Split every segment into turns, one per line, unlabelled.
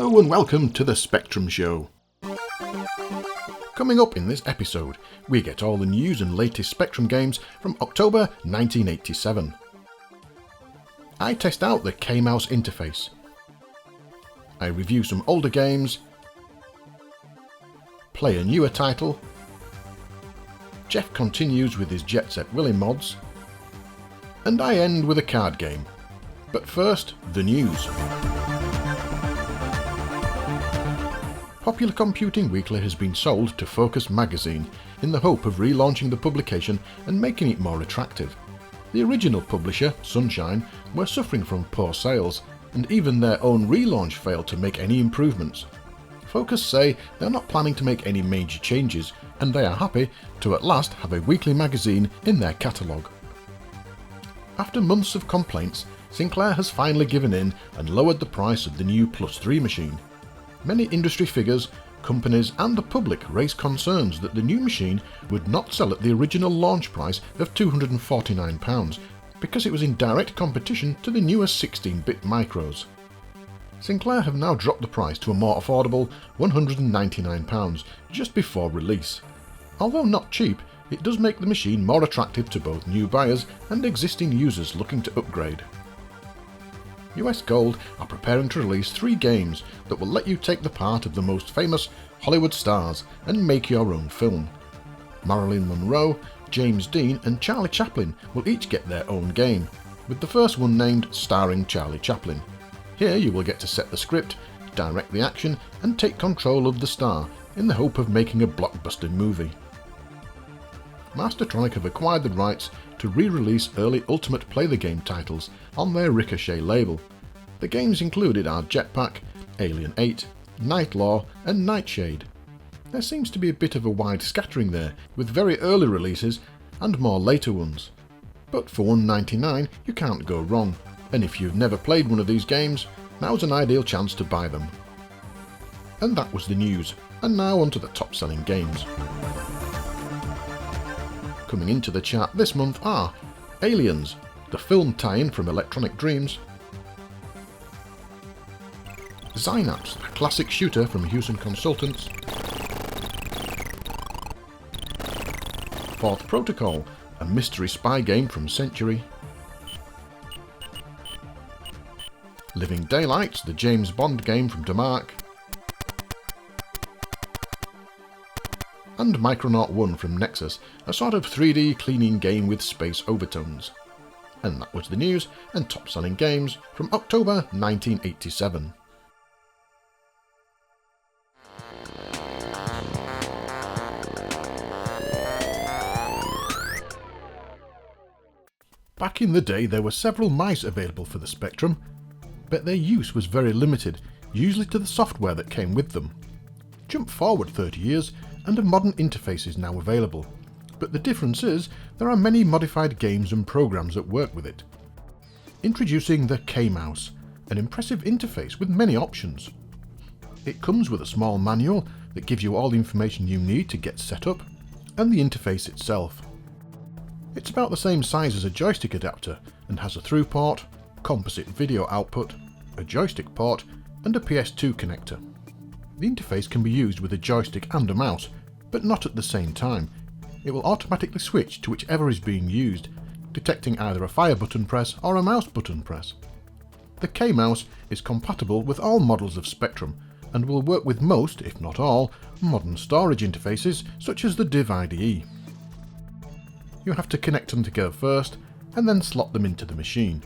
Hello and welcome to the Spectrum Show. Coming up in this episode, we get all the news and latest Spectrum games from October 1987. I test out the K-Mouse interface. I review some older games, play a newer title, Jeff continues with his Set Willy mods, and I end with a card game. But first, the news. Popular Computing Weekly has been sold to Focus magazine in the hope of relaunching the publication and making it more attractive. The original publisher, Sunshine, were suffering from poor sales, and even their own relaunch failed to make any improvements. Focus say they're not planning to make any major changes, and they are happy to at last have a weekly magazine in their catalogue. After months of complaints, Sinclair has finally given in and lowered the price of the new Plus3 machine. Many industry figures, companies and the public raised concerns that the new machine would not sell at the original launch price of £249 because it was in direct competition to the newer 16-bit micros. Sinclair have now dropped the price to a more affordable £199 just before release. Although not cheap, it does make the machine more attractive to both new buyers and existing users looking to upgrade. US Gold are preparing to release 3 games that will let you take the part of the most famous Hollywood stars and make your own film. Marilyn Monroe, James Dean and Charlie Chaplin will each get their own game, with the first one named Starring Charlie Chaplin. Here you will get to set the script, direct the action and take control of the star in the hope of making a blockbuster movie. Mastertronic have acquired the rights to re-release early Ultimate Play the Game titles on their Ricochet label. The games included are Jetpack, Alien 8, Night Law and Nightshade. There seems to be a bit of a wide scattering there, with very early releases and more later ones. But for $1.99 you can't go wrong, and if you've never played one of these games, now's an ideal chance to buy them. And that was the news, and now onto the top selling games. Coming into the chart this month are Aliens, the film tie-in from Electronic Dreams, Synapse, a classic shooter from Hewson Consultants, Fourth Protocol, a mystery spy game from Century, Living Daylights, the James Bond game from Demark, and Micronaut 1 from Nexus, a sort of 3D cleaning game with space overtones. And that was the news and top selling games from October 1987. Back in the day there were several mice available for the Spectrum, but their use was very limited, usually to the software that came with them. Jump forward 30 years and a modern interface is now available, but the difference is there are many modified games and programs that work with it. Introducing the K-Mouse, an impressive interface with many options. It comes with a small manual that gives you all the information you need to get set up, and the interface itself. It's about the same size as a joystick adapter and has a through port, composite video output, a joystick port and a PS2 connector. The interface can be used with a joystick and a mouse, but not at the same time. It will automatically switch to whichever is being used, detecting either a fire button press or a mouse button press. The K-Mouse is compatible with all models of Spectrum and will work with most, if not all, modern storage interfaces such as the Div IDE. You have to connect them together first and then slot them into the machine.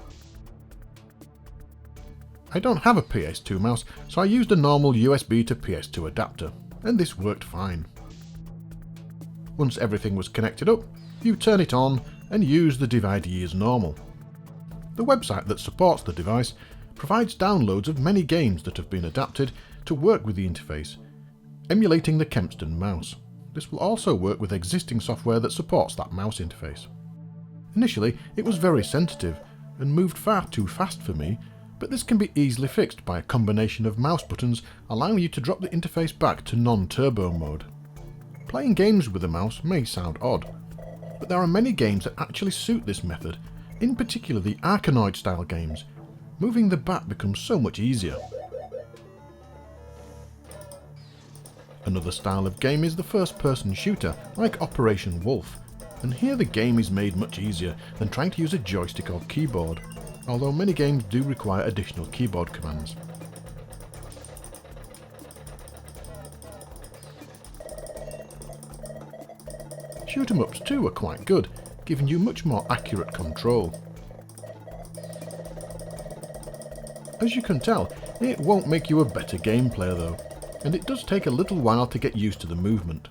I don't have a PS2 mouse, so I used a normal USB to PS2 adapter, and this worked fine. Once everything was connected up, you turn it on and use the Div IDE as normal. The website that supports the device provides downloads of many games that have been adapted to work with the interface, emulating the Kempston mouse. This will also work with existing software that supports that mouse interface. Initially, it was very sensitive and moved far too fast for me, but this can be easily fixed by a combination of mouse buttons allowing you to drop the interface back to non-turbo mode. Playing games with the mouse may sound odd, but there are many games that actually suit this method, in particular the Arkanoid style games. Moving the bat becomes so much easier. Another style of game is the first-person shooter, like Operation Wolf, and here the game is made much easier than trying to use a joystick or keyboard, although many games do require additional keyboard commands. Shoot-'em-ups too are quite good, giving you much more accurate control. As you can tell, it won't make you a better game player though, and it does take a little while to get used to the movement.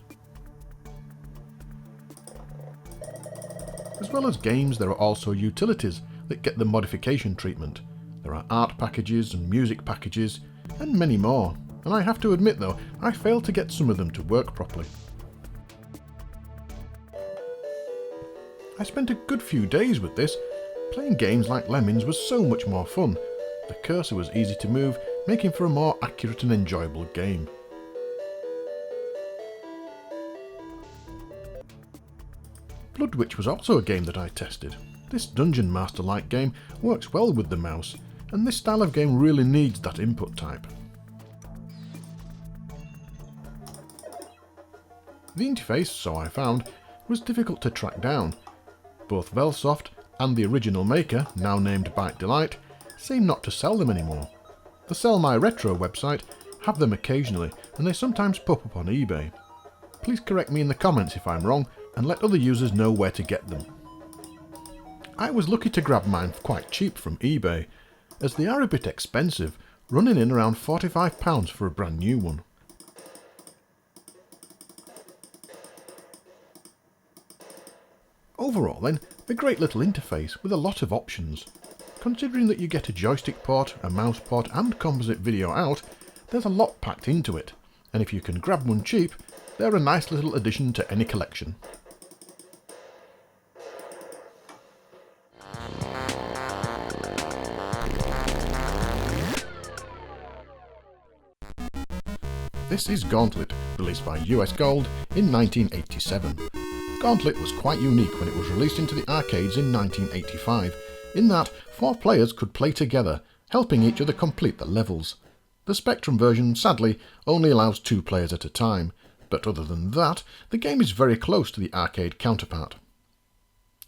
As well as games, there are also utilities that get the modification treatment. There are art packages and music packages, and many more, and I have to admit though, I failed to get some of them to work properly. I spent a good few days with this. Playing games like Lemmings was so much more fun. The cursor was easy to move, making for a more accurate and enjoyable game. Blood Witch was also a game that I tested. This Dungeon Master-like game works well with the mouse, and this style of game really needs that input type. The interface, so I found, was difficult to track down. Both Velsoft and the original maker, now named Byte Delight, seem not to sell them anymore. The Sell My Retro website have them occasionally, and they sometimes pop up on eBay. Please correct me in the comments if I'm wrong, and let other users know where to get them. I was lucky to grab mine quite cheap from eBay, as they are a bit expensive, running in around £45 for a brand new one. Overall then, a great little interface with a lot of options. Considering that you get a joystick port, a mouse port and composite video out, there's a lot packed into it, and if you can grab one cheap, they're a nice little addition to any collection. This is Gauntlet, released by US Gold in 1987. Gauntlet was quite unique when it was released into the arcades in 1985, in that 4 players could play together, helping each other complete the levels. The Spectrum version, sadly, only allows 2 players at a time, but other than that, the game is very close to the arcade counterpart.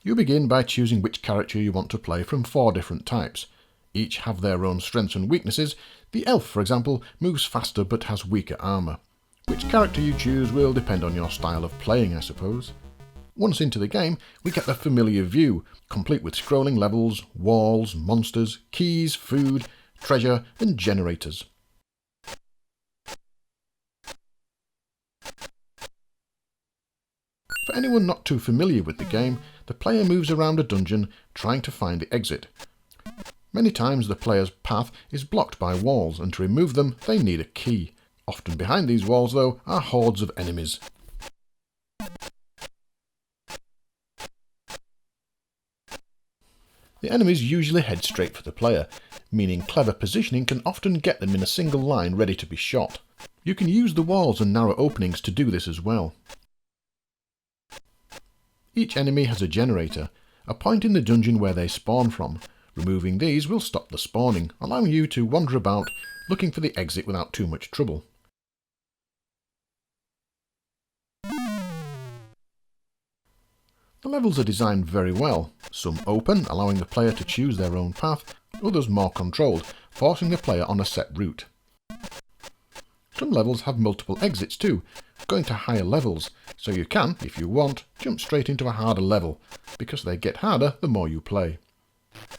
You begin by choosing which character you want to play from 4 different types. Each have their own strengths and weaknesses. The elf, for example, moves faster but has weaker armour. Which character you choose will depend on your style of playing, I suppose. Once into the game, we get the familiar view, complete with scrolling levels, walls, monsters, keys, food, treasure and generators. For anyone not too familiar with the game, the player moves around a dungeon trying to find the exit. Many times the player's path is blocked by walls, and to remove them they need a key. Often behind these walls, though, are hordes of enemies. The enemies usually head straight for the player, meaning clever positioning can often get them in a single line ready to be shot. You can use the walls and narrow openings to do this as well. Each enemy has a generator, a point in the dungeon where they spawn from. Removing these will stop the spawning, allowing you to wander about looking for the exit without too much trouble. The levels are designed very well, some open, allowing the player to choose their own path, others more controlled, forcing the player on a set route. Some levels have multiple exits too, going to higher levels, so you can, if you want, jump straight into a harder level, because they get harder the more you play.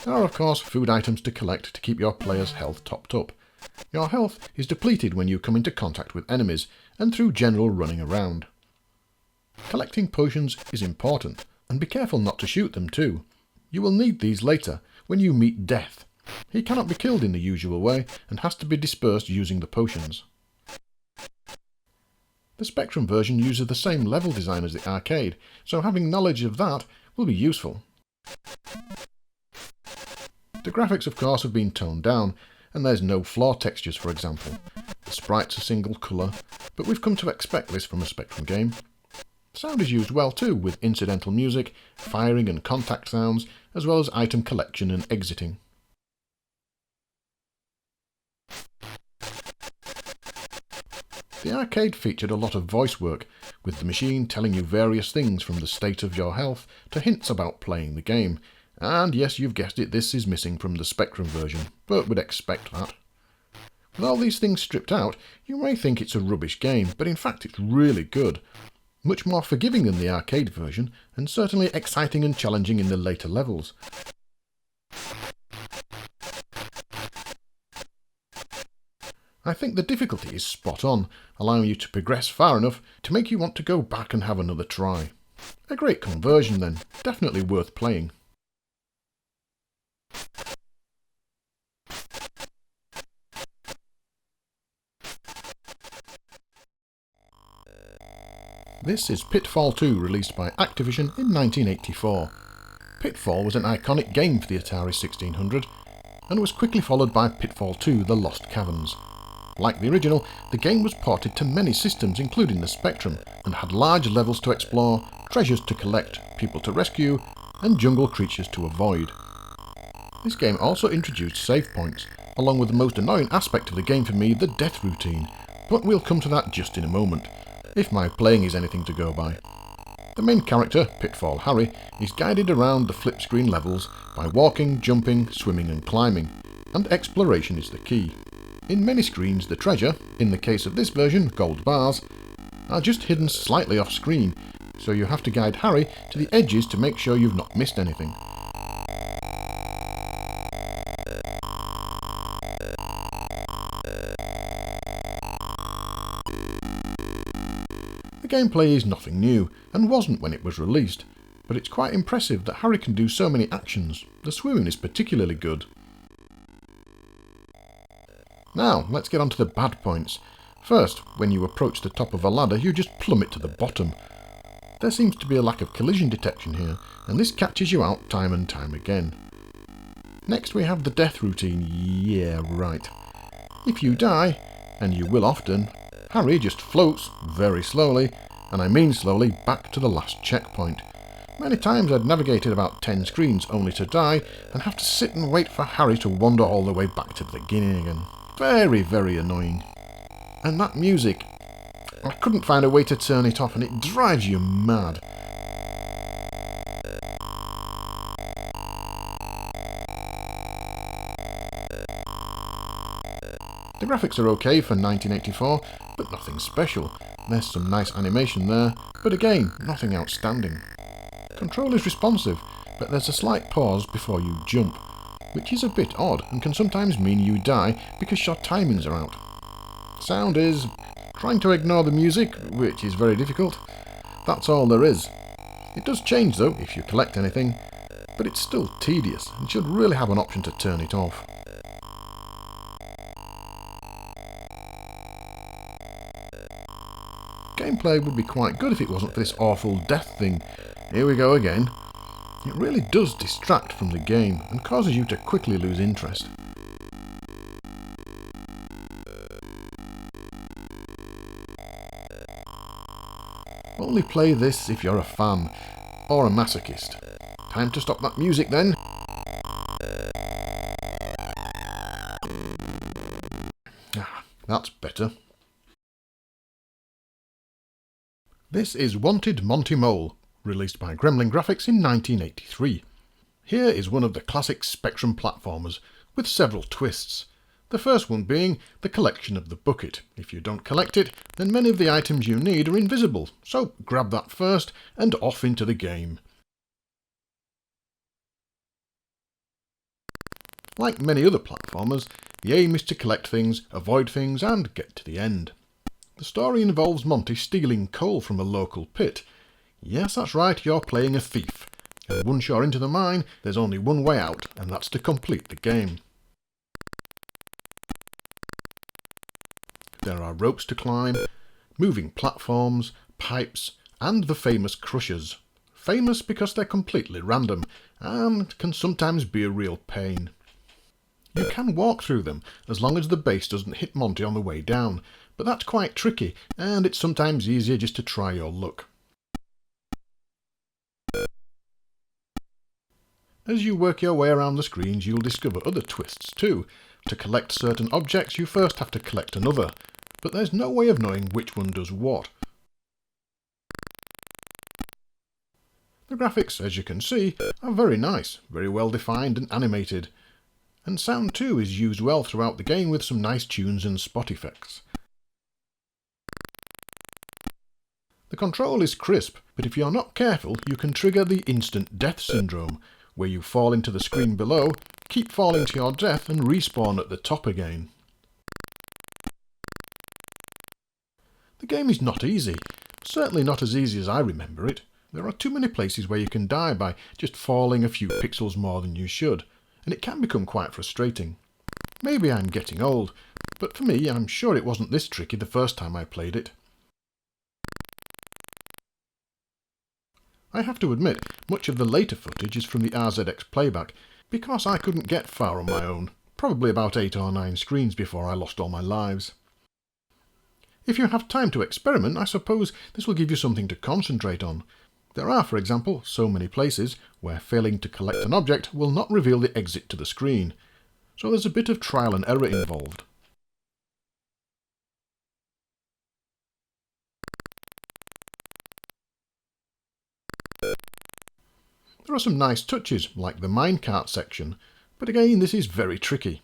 There are of course food items to collect to keep your player's health topped up. Your health is depleted when you come into contact with enemies, and through general running around. Collecting potions is important, and be careful not to shoot them too. You will need these later, when you meet Death. He cannot be killed in the usual way, and has to be dispersed using the potions. The Spectrum version uses the same level design as the arcade, so having knowledge of that will be useful. The graphics of course have been toned down, and there's no floor textures for example. The sprites are single colour, but we've come to expect this from a Spectrum game. Sound is used well too, with incidental music, firing and contact sounds, as well as item collection and exiting. The arcade featured a lot of voice work, with the machine telling you various things from the state of your health to hints about playing the game. And yes, you've guessed it, this is missing from the Spectrum version, but would expect that. With all these things stripped out, you may think it's a rubbish game, but in fact it's really good. Much more forgiving than the arcade version, and certainly exciting and challenging in the later levels. I think the difficulty is spot on, allowing you to progress far enough to make you want to go back and have another try. A great conversion then, definitely worth playing. This is Pitfall II, released by Activision in 1984. Pitfall was an iconic game for the Atari 1600, and was quickly followed by Pitfall II: The Lost Caverns. Like the original, the game was ported to many systems including the Spectrum, and had large levels to explore, treasures to collect, people to rescue, and jungle creatures to avoid. This game also introduced save points, along with the most annoying aspect of the game for me, the death routine, but we'll come to that just in a moment, if my playing is anything to go by. The main character, Pitfall Harry, is guided around the flip screen levels by walking, jumping, swimming and climbing, and exploration is the key. In many screens the treasure, in the case of this version gold bars, are just hidden slightly off screen, so you have to guide Harry to the edges to make sure you've not missed anything. The gameplay is nothing new, and wasn't when it was released, but it's quite impressive that Harry can do so many actions. The swimming is particularly good. Now, let's get on to the bad points. First, when you approach the top of a ladder, you just plummet to the bottom. There seems to be a lack of collision detection here, and this catches you out time and time again. Next we have the death routine. Yeah, right. If you die, and you will often, Harry just floats, very slowly, and I mean slowly, back to the last checkpoint. Many times I'd navigated about 10 screens only to die, and have to sit and wait for Harry to wander all the way back to the beginning again. Very, very annoying. And that music, I couldn't find a way to turn it off, and it drives you mad. The graphics are okay for 1984, but nothing special. There's some nice animation there, but again, nothing outstanding. Control is responsive, but there's a slight pause before you jump, which is a bit odd and can sometimes mean you die because your timings are out. Sound is trying to ignore the music, which is very difficult. That's all there is. It does change though if you collect anything, but it's still tedious and should really have an option to turn it off. Gameplay would be quite good if it wasn't for this awful death thing. Here we go again. It really does distract from the game and causes you to quickly lose interest. Only play this if you're a fan, or a masochist. Time to stop that music then. Ah, that's better. This is Wanted Monty Mole, released by Gremlin Graphics in 1983. Here is one of the classic Spectrum platformers, with several twists. The first one being the collection of the bucket. If you don't collect it, then many of the items you need are invisible, so grab that first and off into the game. Like many other platformers, the aim is to collect things, avoid things, and get to the end. The story involves Monty stealing coal from a local pit. Yes, that's right, you're playing a thief. And once you're into the mine, there's only one way out, and that's to complete the game. There are ropes to climb, moving platforms, pipes, and the famous crushers. Famous because they're completely random, and can sometimes be a real pain. You can walk through them, as long as the base doesn't hit Monty on the way down, but that's quite tricky, and it's sometimes easier just to try your luck. As you work your way around the screens, you'll discover other twists too. To collect certain objects, you first have to collect another. but there's no way of knowing which one does what. The graphics, as you can see, are very nice, very well defined and animated, and sound too is used well throughout the game with some nice tunes and spot effects. The control is crisp, but if you're not careful you can trigger the instant death syndrome, where you fall into the screen below, keep falling to your death and respawn at the top again. The game is not easy, certainly not as easy as I remember it. There are too many places where you can die by just falling a few pixels more than you should, and it can become quite frustrating. Maybe I'm getting old, but for me I'm sure it wasn't this tricky the first time I played it. I have to admit, much of the later footage is from the RZX playback, because I couldn't get far on my own, probably about 8 or 9 screens before I lost all my lives. If you have time to experiment, I suppose this will give you something to concentrate on. There are, for example, so many places where failing to collect an object will not reveal the exit to the screen, so there's a bit of trial and error involved. There are some nice touches, like the minecart section, but again this is very tricky.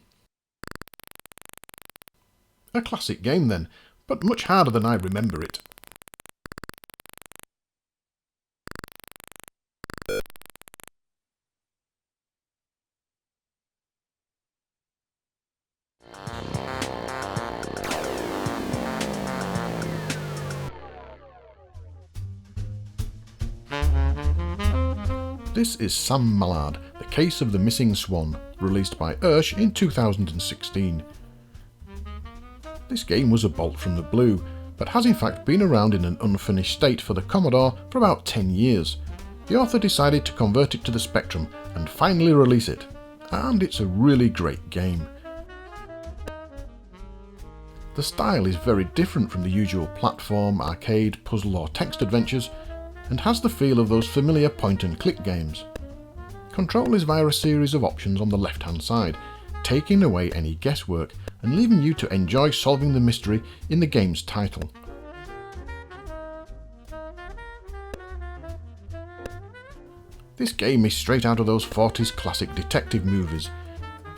A classic game then, but much harder than I remember it. This is Sam Mallard, The Case of the Missing Swan, released by Ursh in 2016. This game was a bolt from the blue, but has in fact been around in an unfinished state for the Commodore for about 10 years. The author decided to convert it to the Spectrum and finally release it, and it's a really great game. The style is very different from the usual platform, arcade, puzzle or text adventures, and has the feel of those familiar point-and-click games. Control is via a series of options on the left-hand side, taking away any guesswork and leaving you to enjoy solving the mystery in the game's title. This game is straight out of those 40s classic detective movies,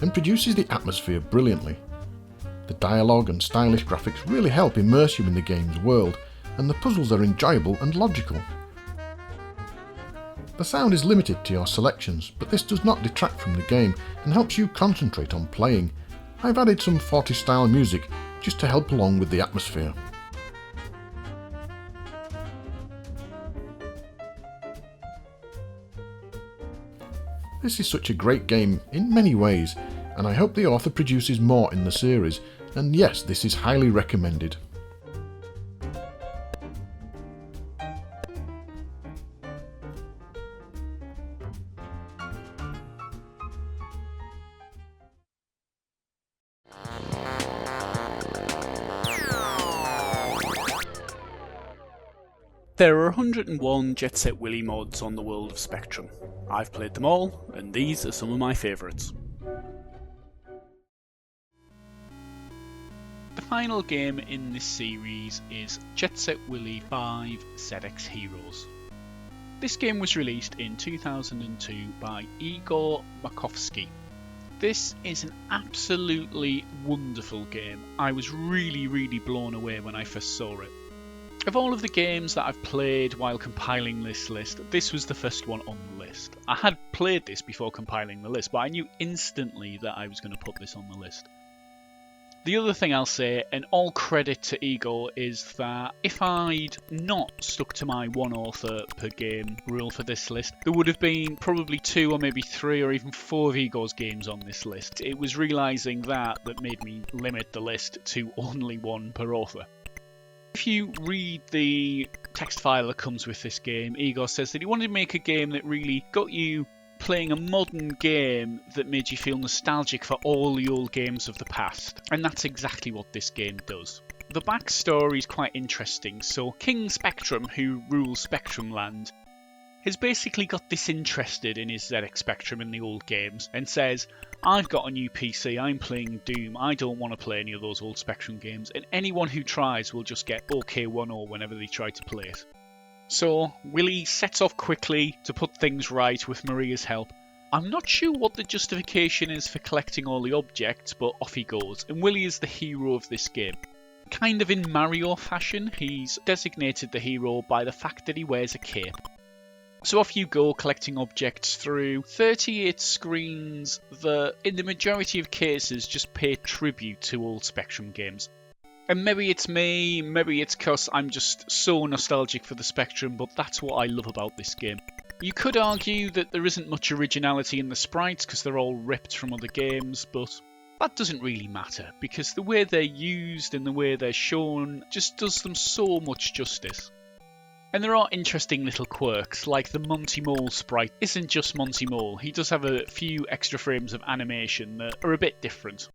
and produces the atmosphere brilliantly. The dialogue and stylish graphics really help immerse you in the game's world, and the puzzles are enjoyable and logical. The sound is limited to your selections, but this does not detract from the game and helps you concentrate on playing. I've added some 40s style music just to help along with the atmosphere. This is such a great game in many ways, and I hope the author produces more in the series, and yes, this is highly recommended.
There are 101 Jet Set Willy mods on the world of Spectrum. I've played them all, and these are some of my favourites. The final game in this series is Jet Set Willy 5 ZX Heroes. This game was released in 2002 by Igor Makovsky. This is an absolutely wonderful game. I was really blown away when I first saw it. Of all of the games that I've played while compiling this list, this was the first one on the list. I had played this before compiling the list, but I knew instantly that I was going to put this on the list. The other thing I'll say, and all credit to Igor, is that if I'd not stuck to my one author per game rule for this list, there would have been probably 2 or maybe 3 or even 4 of Igor's games on this list. It was realising that made me limit the list to only 1 per author. If you read the text file that comes with this game, Igor says that he wanted to make a game that really got you playing a modern game that made you feel nostalgic for all the old games of the past. And that's exactly what this game does. The backstory is quite interesting. So King Spectrum, who rules Spectrum Land, has basically got disinterested in his ZX Spectrum in the old games and says, I've got a new PC, I'm playing Doom, I don't want to play any of those old Spectrum games, and anyone who tries will just get OK10 whenever they try to play it. So Willy sets off quickly to put things right with Maria's help. I'm not sure what the justification is for collecting all the objects, but off he goes, and Willy is the hero of this game. Kind of in Mario fashion, he's designated the hero by the fact that he wears a cape. So off you go, collecting objects through 38 screens that, in the majority of cases, just pay tribute to old Spectrum games. And maybe it's me, maybe it's because I'm just so nostalgic for the Spectrum, but that's what I love about this game. You could argue that there isn't much originality in the sprites because they're all ripped from other games, but that doesn't really matter, because the way they're used and the way they're shown just does them so much justice. And there are interesting little quirks, like the Monty Mole sprite isn't just Monty Mole, he does have a few extra frames of animation that are a bit different.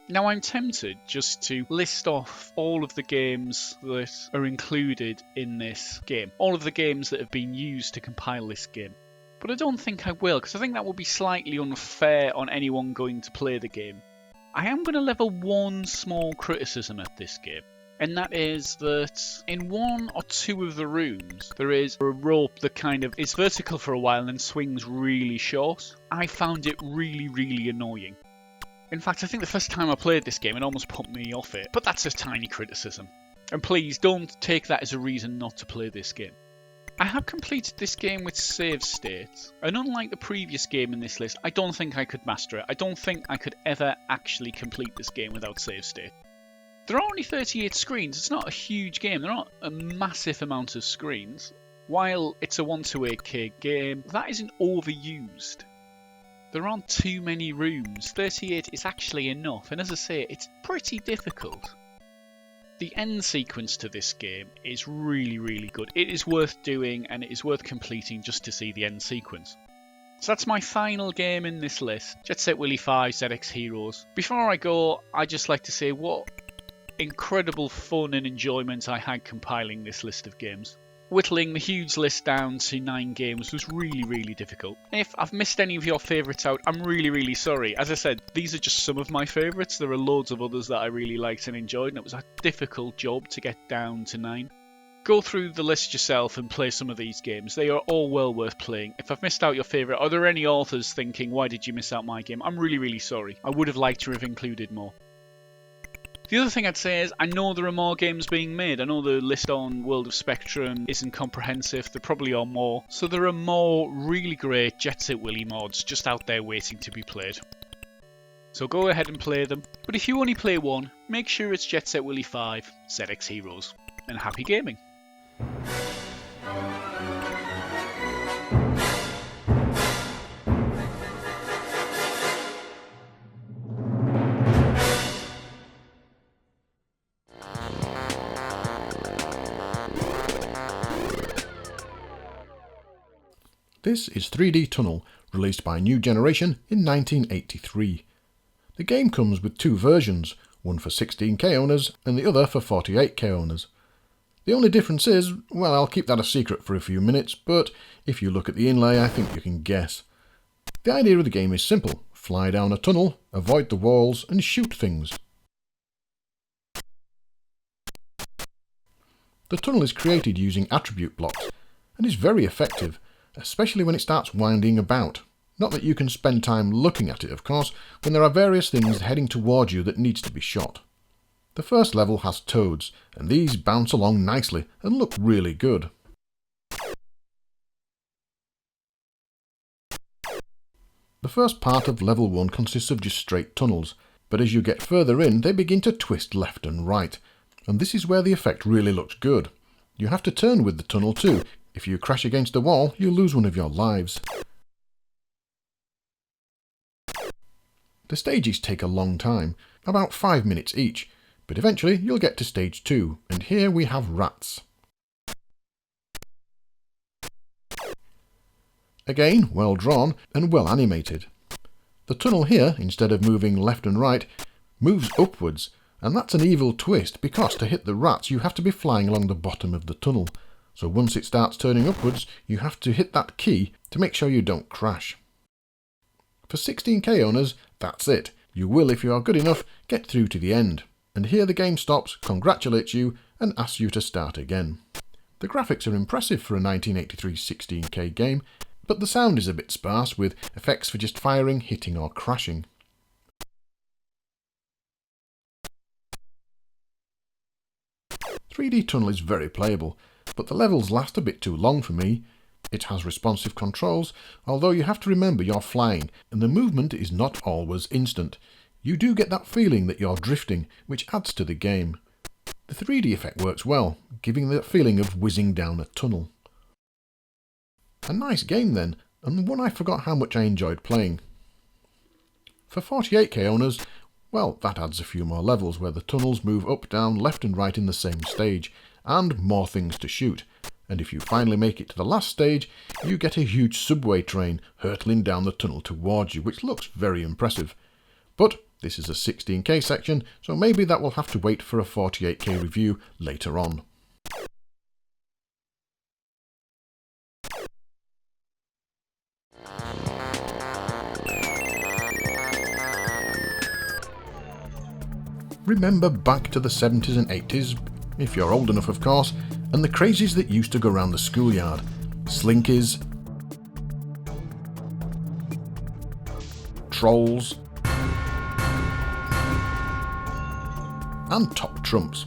Now I'm tempted just to list off all of the games that are included in this game, all of the games that have been used to compile this game. But I don't think I will, because I think that would be slightly unfair on anyone going to play the game. I am going to level one small criticism at this game. And that is that in one or two of the rooms, there is a rope that kind of is vertical for a while and then swings really short. I found it really, really annoying. In fact, I think the first time I played this game, it almost put me off it. But that's a tiny criticism. And please, don't take that as a reason not to play this game. I have completed this game with save states, and unlike the previous game in this list, I don't think I could master it. I don't think I could ever actually complete this game without save state. There are only 38 screens, it's not a huge game, there aren't a massive amount of screens. While it's a 128k game, that isn't overused. There aren't too many rooms, 38 is actually enough, and as I say, it's pretty difficult. The end sequence to this game is really, really good. It is worth doing, and it is worth completing just to see the end sequence. So that's my final game in this list, Jet Set Willy 5 ZX Heroes. Before I go, I'd just like to say what incredible fun and enjoyment I had compiling this list of games. Whittling the huge list down to 9 games was really, really difficult. If I've missed any of your favourites out, I'm really, really sorry. As I said, these are just some of my favourites. There are loads of others that I really liked and enjoyed, and it was a difficult job to get down to 9. Go through the list yourself and play some of these games. They are all well worth playing. If I've missed out your favourite, are there any authors thinking, why did you miss out my game? I'm really, really sorry. I would have liked to have included more. The other thing I'd say is, I know there are more games being made. I know the list on World of Spectrum isn't comprehensive, there probably are more. So there are more really great Jet Set Willy mods just out there waiting to be played. So go ahead and play them. But if you only play one, make sure it's Jet Set Willy 5 ZX Heroes. And happy gaming!
This is 3D Tunnel, released by New Generation in 1983. The game comes with 2 versions, one for 16k owners and the other for 48k owners. The only difference is, well, I'll keep that a secret for a few minutes, but if you look at the inlay I think you can guess. The idea of the game is simple: fly down a tunnel, avoid the walls and shoot things. The tunnel is created using attribute blocks and is very effective, especially when it starts winding about. Not that you can spend time looking at it, of course, when there are various things heading towards you that needs to be shot. The first level has toads, and these bounce along nicely and look really good. The first part of level 1 consists of just straight tunnels, but as you get further in they begin to twist left and right, and this is where the effect really looks good. You have to turn with the tunnel too. If you crash against a wall, you lose one of your lives. The stages take a long time, about 5 minutes each, but eventually you'll get to stage 2, and here we have rats. Again, well drawn and well animated. The tunnel here, instead of moving left and right, moves upwards, and that's an evil twist because to hit the rats you have to be flying along the bottom of the tunnel. so once it starts turning upwards, you have to hit that key to make sure you don't crash. For 16K owners, that's it. You will, if you are good enough, get through to the end. And here the game stops, congratulates you, and asks you to start again. The graphics are impressive for a 1983 16K game, but the sound is a bit sparse, with effects for just firing, hitting or crashing. "3D Tunnel is very playable, but the levels last a bit too long for me. It has responsive controls, although you have to remember you're flying, and the movement is not always instant. You do get that feeling that you're drifting, which adds to the game. The 3D effect works well, giving that feeling of whizzing down a tunnel. A nice game then, and one I forgot how much I enjoyed playing. For 48K owners, well, that adds a few more levels where the tunnels move up, down, left and right in the same stage, and more things to shoot. And if you finally make it to the last stage, you get a huge subway train hurtling down the tunnel towards you, which looks very impressive. But this is a 16K section, so maybe that will have to wait for a 48K review later on. Remember back to the 70s and 80s, if you're old enough of course, and the crazies that used to go around the schoolyard. Slinkies, trolls, and top trumps.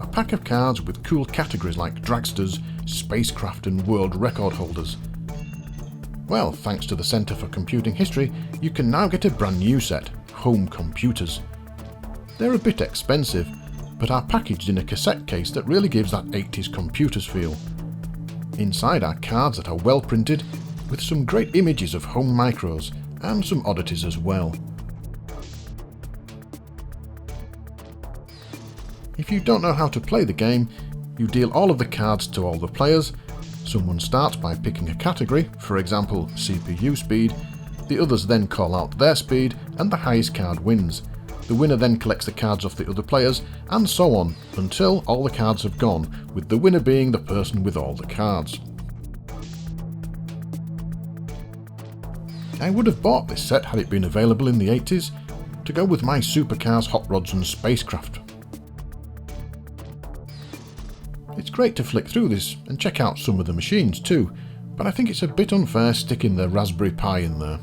A pack of cards with cool categories like dragsters, spacecraft and world record holders. Well, thanks to the Centre for Computing History, you can now get a brand new set, Home Computers. They're a bit expensive, but are packaged in a cassette case that really gives that 80s computers feel. Inside are cards that are well printed, with some great images of home micros, and some oddities as well. If you don't know how to play the game, you deal all of the cards to all the players. Someone starts by picking a category, for example CPU speed, the others then call out their speed, and the highest card wins. The winner then collects the cards off the other players, and so on, until all the cards have gone, with the winner being the person with all the cards. I would have bought this set had it been available in the 80s, to go with my supercars, hot rods and spacecraft. It's great to flick through this and check out some of the machines too, but I think it's a bit unfair sticking the Raspberry Pi in there.